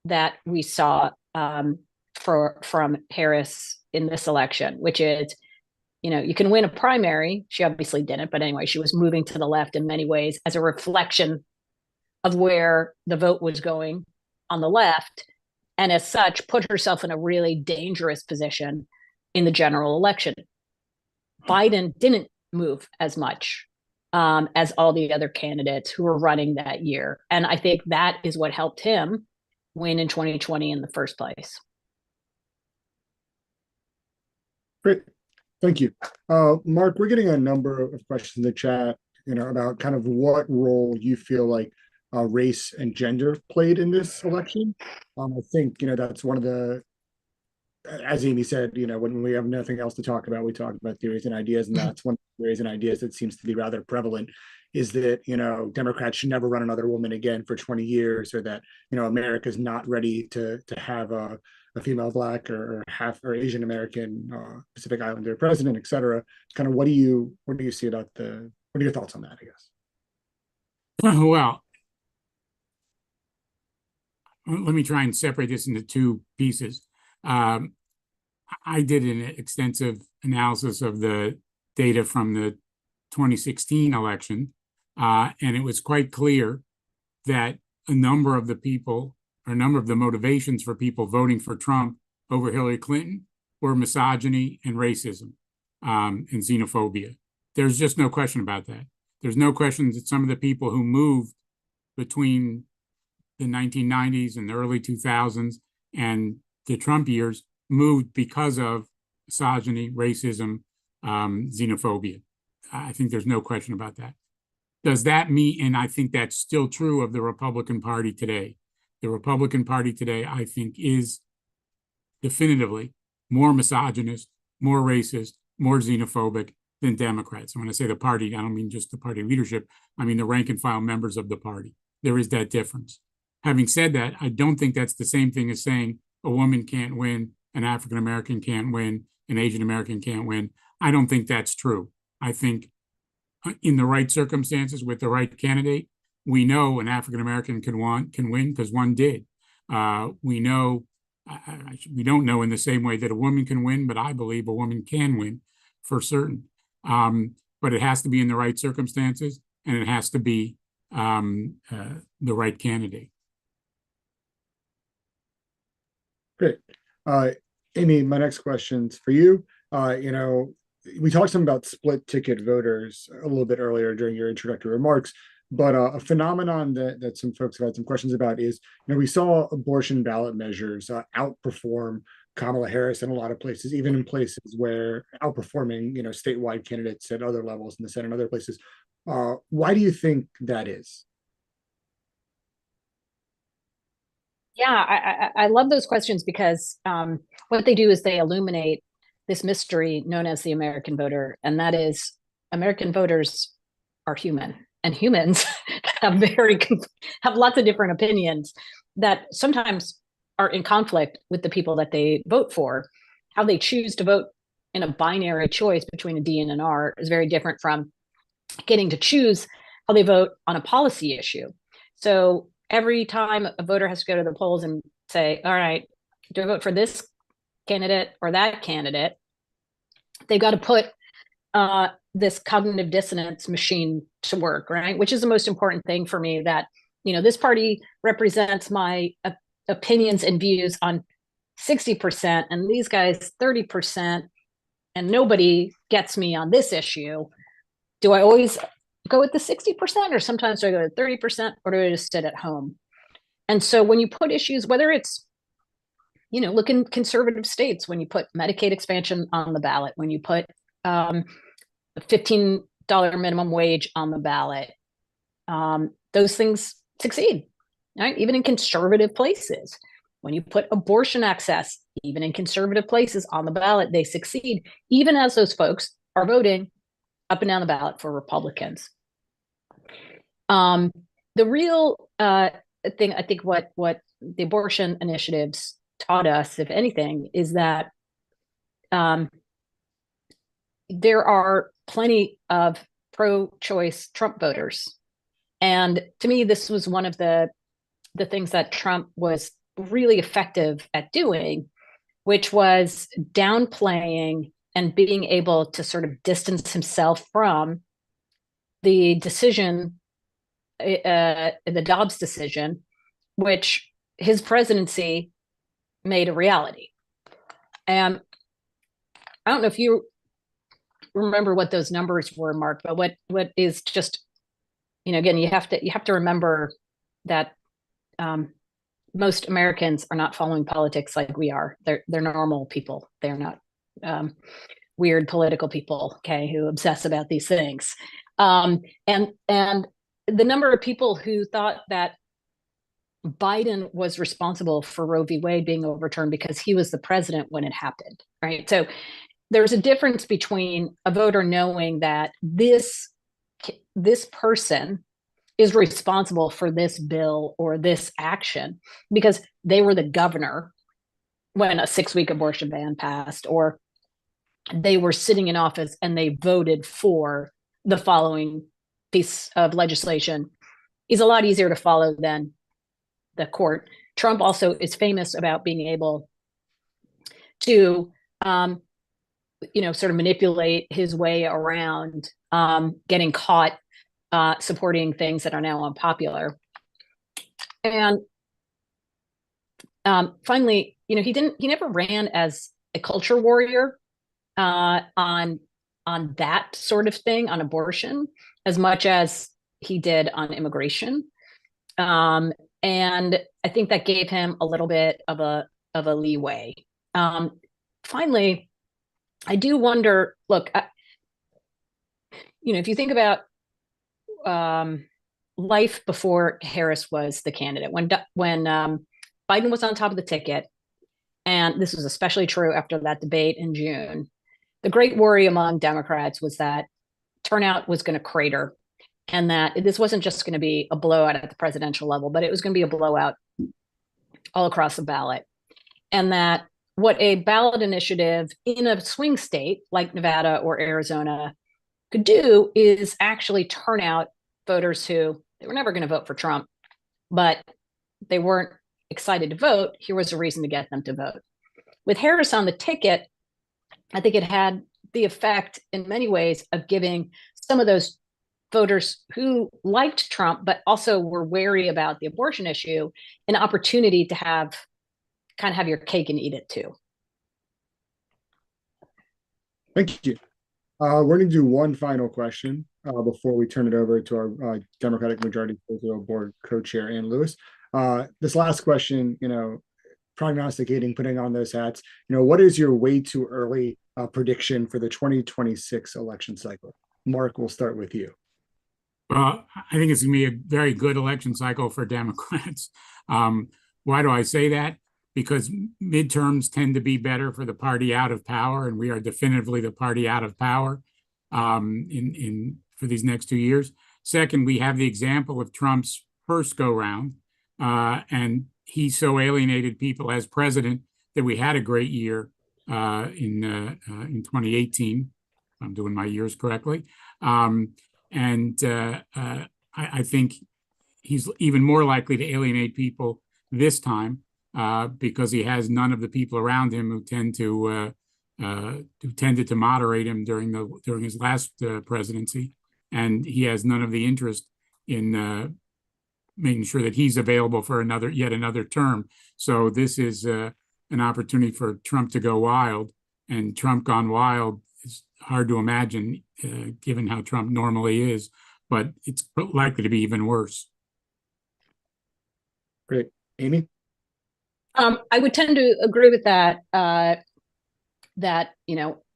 that we saw from Harris in this election, which is, you can win a primary. She obviously didn't, but anyway, she was moving to the left in many ways as a reflection of where the vote was going on the left, and as such, put herself in a really dangerous position in the general election. Biden didn't move as much as all the other candidates who were running that year. And I think that is what helped him win in 2020 in the first place. Great. Thank you. Mark, we're getting a number of questions in the chat, about kind of what role you feel like race and gender played in this election. I think, that's one of the, as Amy said, when we have nothing else to talk about, we talk about theories and ideas, and that's one of the theories and ideas that seems to be rather prevalent, is that, Democrats should never run another woman again for 20 years, or that, America's not ready to have a female Black or half or Asian American Pacific Islander president, et cetera. Kind of what do you see about what are your thoughts on that, I guess? Well, let me try and separate this into two pieces. I did an extensive analysis of the data from the 2016 election, and it was quite clear that a number of the motivations for people voting for Trump over Hillary Clinton were misogyny and racism and xenophobia. There's just no question about that. There's no question that some of the people who moved between the 1990s and the early 2000s and the Trump years moved because of misogyny, racism, xenophobia. I think there's no question about that. Does that mean, and I think that's still true of the Republican Party today. The Republican Party today, I think, is definitively more misogynist, more racist, more xenophobic than Democrats. And when I say the party, I don't mean just the party leadership. I mean the rank and file members of the party. There is that difference. Having said that, I don't think that's the same thing as saying a woman can't win, an African American can't win, an Asian American can't win. I don't think that's true. I think in the right circumstances with the right candidate, we know an African American can win because one did. We know we don't know in the same way that a woman can win, but I believe a woman can win for certain. But it has to be in the right circumstances, and it has to be the right candidate. Great. Amy, my next question's for you. We talked some about split ticket voters a little bit earlier during your introductory remarks, but a phenomenon that some folks have had some questions about is, we saw abortion ballot measures outperform Kamala Harris in a lot of places, even in places where outperforming, statewide candidates at other levels in the Senate and other places. Why do you think that is? Yeah, I love those questions because what they do is they illuminate this mystery known as the American voter, and that is American voters are human, and humans have lots of different opinions that sometimes are in conflict with the people that they vote for. How they choose to vote in a binary choice between a D and an R is very different from getting to choose how they vote on a policy issue. So every time a voter has to go to the polls and say, all right, do I vote for this candidate or that candidate? They've got to put this cognitive dissonance machine to work, right? Which is the most important thing for me, that, this party represents my opinions and views on 60%, and these guys 30%, and nobody gets me on this issue. Do I always go with the 60%, or sometimes do I go to 30%, or do I just sit at home? And so when you put issues, whether it's, look in conservative states, when you put Medicaid expansion on the ballot, when you put the $15 minimum wage on the ballot, those things succeed, right? Even in conservative places. When you put abortion access, even in conservative places, on the ballot, they succeed, even as those folks are voting up and down the ballot for Republicans. The real thing, I think, what the abortion initiatives taught us, if anything, is that there are plenty of pro-choice Trump voters. And to me, this was one of the things that Trump was really effective at doing, which was downplaying and being able to sort of distance himself from the decision, the Dobbs decision, which his presidency made a reality. And I don't know if you remember what those numbers were, Mark, but what is just, again, you have to remember that most Americans are not following politics like we are. They're normal people. They're not weird political people, okay, who obsess about these things. And the number of people who thought that Biden was responsible for Roe v. Wade being overturned because he was the president when it happened, right? So there's a difference between a voter knowing that this person is responsible for this bill or this action because they were the governor when a 6-week abortion ban passed, or they were sitting in office and they voted for the following piece of legislation, is a lot easier to follow than the court. Trump also is famous about being able to, sort of manipulate his way around getting caught supporting things that are now unpopular. And finally, he never ran as a culture warrior on that sort of thing, on abortion, as much as he did on immigration. And I think that gave him a little bit of a leeway. Finally, I do wonder, look, if you think about life before Harris was the candidate, when Biden was on top of the ticket, and this was especially true after that debate in June, the great worry among Democrats was that turnout was going to crater, and that this wasn't just going to be a blowout at the presidential level, but it was going to be a blowout all across the ballot. And that what a ballot initiative in a swing state like Nevada or Arizona could do is actually turn out voters who they were never going to vote for Trump, but they weren't excited to vote. Here was a reason to get them to vote. With Harris on the ticket, I think it had the effect in many ways of giving some of those voters who liked Trump, but also were wary about the abortion issue, an opportunity to have your cake and eat it too. Thank you. We're going to do one final question before we turn it over to our Democratic Majority Board co-chair, Ann Lewis. This last question, prognosticating, putting on those hats, what is your way too early prediction for the 2026 election cycle? Mark, we'll start with you. Well, I think it's going to be a very good election cycle for Democrats. Why do I say that? Because midterms tend to be better for the party out of power, and we are definitively the party out of power for these next 2 years. Second, we have the example of Trump's first go-round, and he so alienated people as president that we had a great year in 2018. I'm doing my years correctly. I think he's even more likely to alienate people this time because he has none of the people around him who tended to moderate him during his last presidency, and he has none of the interest in making sure that he's available for yet another term. So this is an opportunity for Trump to go wild, and Trump gone wild is hard to imagine given how Trump normally is, but it's likely to be even worse. Great. Amy? I would tend to agree with that, that,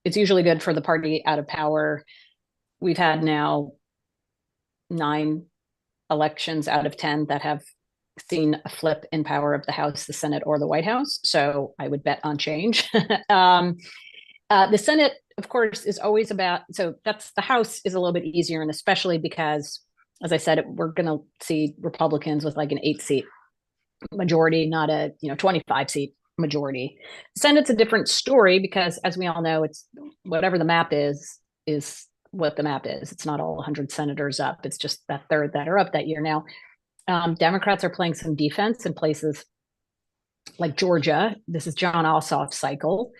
it's usually good for the party out of power. We've had now 9 elections out of 10 that have seen a flip in power of the House, the Senate, or the White House. So I would bet on change. The Senate, of course, is always about, so that's, the House is a little bit easier, and especially because, as I said, we're going to see Republicans with like an 8-seat majority, not a 25-seat majority. Senate's a different story because, as we all know, it's whatever the map is what the map is. It's not all 100 senators up. It's just that third that are up that year. Now, Democrats are playing some defense in places like Georgia. This is John Ossoff's cycle.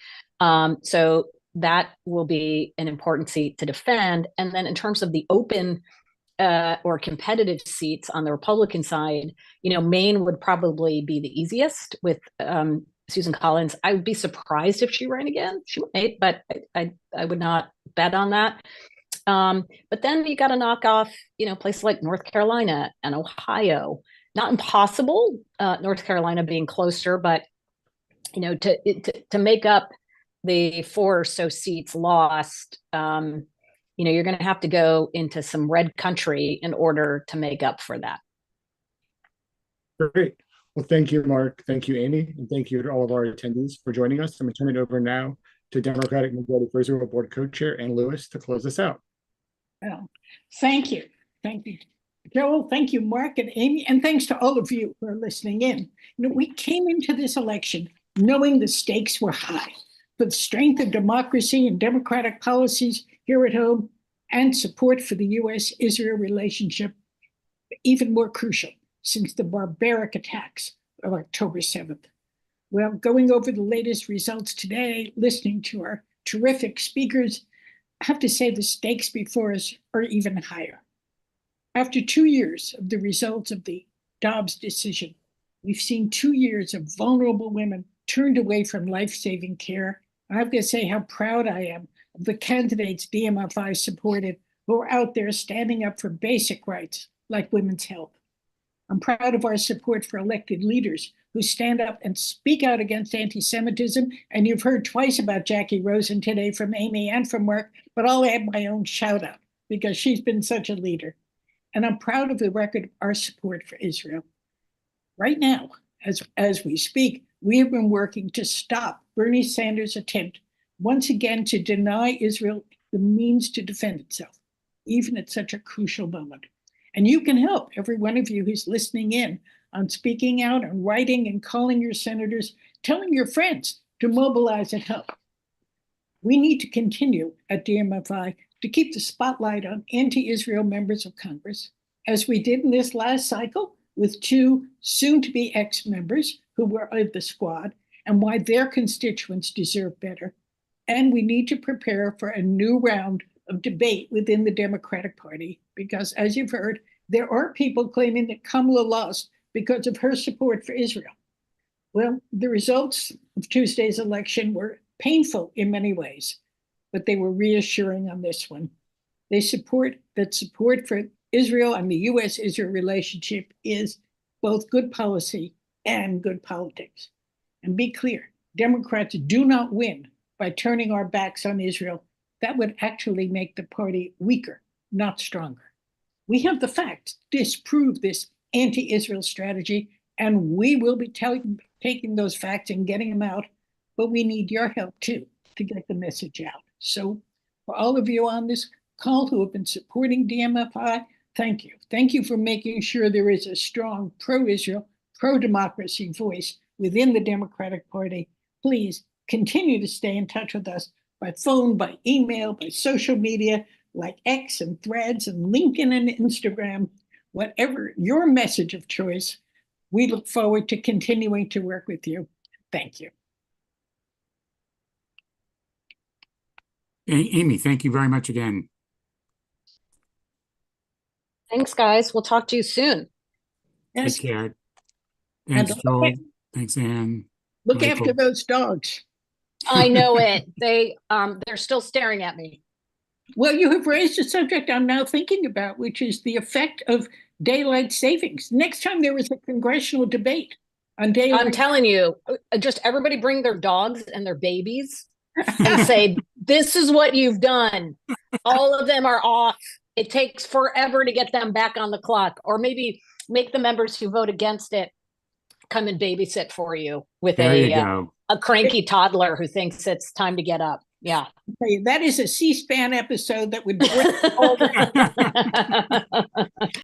So that will be an important seat to defend. And then in terms of the open or competitive seats on the Republican side, Maine would probably be the easiest with Susan Collins. I would be surprised if she ran again. She might, but I would not bet on that. But then you got to knock off, places like North Carolina and Ohio. Not impossible, North Carolina being closer, but to make up the 4 or so seats lost, you're going to have to go into some red country in order to make up for that. Great. Well, thank you, Mark. Thank you, Amy. And thank you to all of our attendees for joining us. I'm going to turn it over now to Democratic Majority for Israel Board Co-Chair Ann Lewis to close this out. Well, thank you. Thank you, Joel. Thank you, Mark and Amy. And thanks to all of you who are listening in. We came into this election knowing the stakes were high for the strength of democracy and democratic policies here at home, and support for the U.S.-Israel relationship even more crucial since the barbaric attacks of October 7th. Well, going over the latest results today, listening to our terrific speakers, I have to say the stakes before us are even higher. After 2 years of the results of the Dobbs decision, we've seen 2 years of vulnerable women turned away from life-saving care. I have to say how proud I am of the candidates DMFI supported who are out there standing up for basic rights like women's health. I'm proud of our support for elected leaders who stand up and speak out against anti-Semitism. And you've heard twice about Jackie Rosen today from Amy and from Mark, but I'll add my own shout out because she's been such a leader. And I'm proud of the record of our support for Israel. Right now, as we speak, we have been working to stop Bernie Sanders' attempt once again to deny Israel the means to defend itself, even at such a crucial moment. And you can help, every one of you who's listening in, on speaking out and writing and calling your senators, telling your friends to mobilize and help. We need to continue at DMFI to keep the spotlight on anti-Israel members of Congress, as we did in this last cycle with 2 soon-to-be ex-members who were of the squad, and why their constituents deserve better. And we need to prepare for a new round of debate within the Democratic Party, because as you've heard, there are people claiming that Kamala lost because of her support for Israel. Well, the results of Tuesday's election were painful in many ways, but they were reassuring on this one. They support for Israel and the U.S.-Israel relationship is both good policy and good politics. And be clear, Democrats do not win by turning our backs on Israel. That would actually make the party weaker, not stronger. We have the facts to disprove this anti-Israel strategy, and we will be taking those facts and getting them out, but we need your help too to get the message out. So for all of you on this call who have been supporting DMFI, thank you. Thank you for making sure there is a strong pro-Israel, pro-democracy voice within the Democratic Party. Please continue to stay in touch with us by phone, by email, by social media, like X and Threads and LinkedIn and Instagram. Whatever your message of choice, we look forward to continuing to work with you. Thank you. Amy, thank you very much again. Thanks, guys. We'll talk to you soon. Yes. Take care. Thanks, Joel. Thanks, Ann. Look Michael. after those dogs. I know it. They're still staring at me. Well, you have raised a subject I'm now thinking about, which is the effect of daylight savings. Next time there is a congressional debate on daylight. I'm telling you, just everybody bring their dogs and their babies and say, this is what you've done. All of them are off. It takes forever to get them back on the clock. Or maybe make the members who vote against it come and babysit for you with a cranky toddler who thinks it's time to get up. Yeah. That is a C-SPAN episode that would bring all the